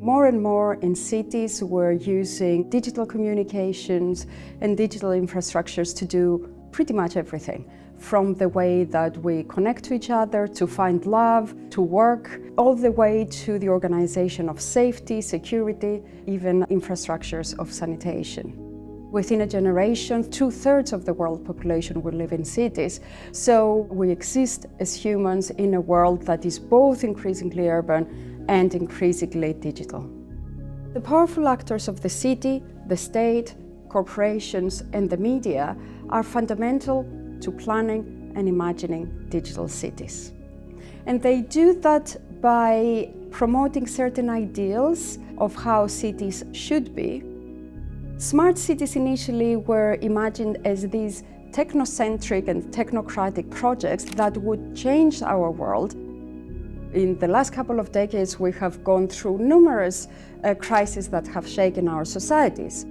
More and more in cities, we're using digital communications and digital infrastructures to do pretty much everything. From the way that we connect to each other, to find love, to work, all the way to the organization of safety, security, even infrastructures of sanitation. Within a generation, 2/3 of the world population will live in cities, so we exist as humans in a world that is both increasingly urban and increasingly digital. The powerful actors of the city, the state, corporations, and the media are fundamental to planning and imagining digital cities. And they do that by promoting certain ideals of how cities should be. Smart cities initially were imagined as these technocentric and technocratic projects that would change our world. In the last couple of decades, we have gone through numerous crises that have shaken our societies.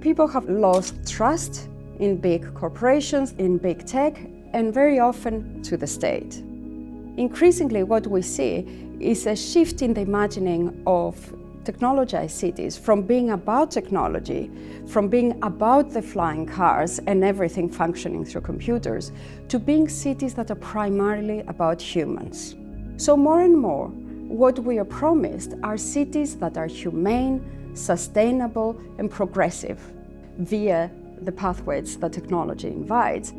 People have lost trust in big corporations, in big tech, and very often to the state. Increasingly, what we see is a shift in the imagining of technologized cities from being about technology, from being about the flying cars and everything functioning through computers, to being cities that are primarily about humans. So more and more, what we are promised are cities that are humane, sustainable, and progressive via the pathways that technology invites.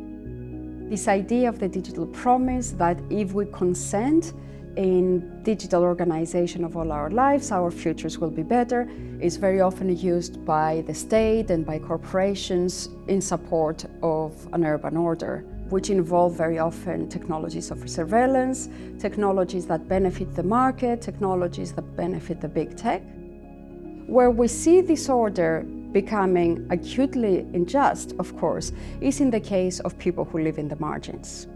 This idea of the digital promise that if we consent in digital organization of all our lives, our futures will be better, is very often used by the state and by corporations in support of an urban order, which involve very often technologies of surveillance, technologies that benefit the market, technologies that benefit the big tech. Where we see this order becoming acutely unjust, of course, is in the case of people who live in the margins.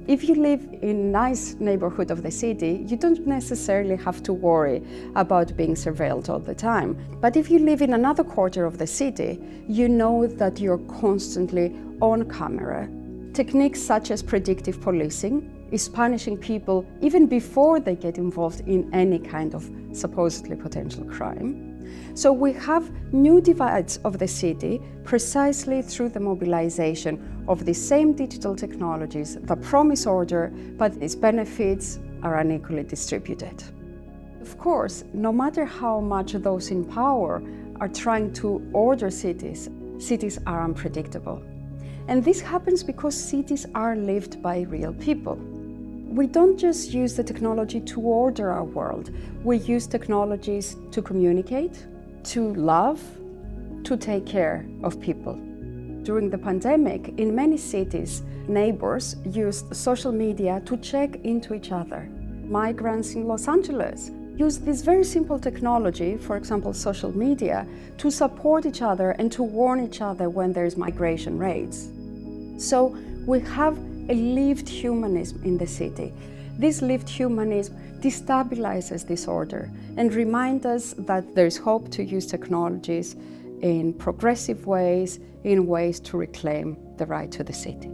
If you live in a nice neighborhood of the city, you don't necessarily have to worry about being surveilled all the time. But if you live in another quarter of the city, you know that you're constantly on camera. Techniques such as predictive policing is punishing people even before they get involved in any kind of supposedly potential crime. So we have new divides of the city precisely through the mobilization of the same digital technologies that promise order, but its benefits are unequally distributed. Of course, no matter how much those in power are trying to order cities, cities are unpredictable. And this happens because cities are lived by real people. We don't just use the technology to order our world. We use technologies to communicate, to love, to take care of people. During the pandemic, in many cities, neighbors used social media to check into each other. Migrants in Los Angeles use this very simple technology, for example, social media, to support each other and to warn each other when there's migration raids. So we have a lived humanism in the city. This lived humanism destabilizes this order and reminds us that there's hope to use technologies in progressive ways, in ways to reclaim the right to the city.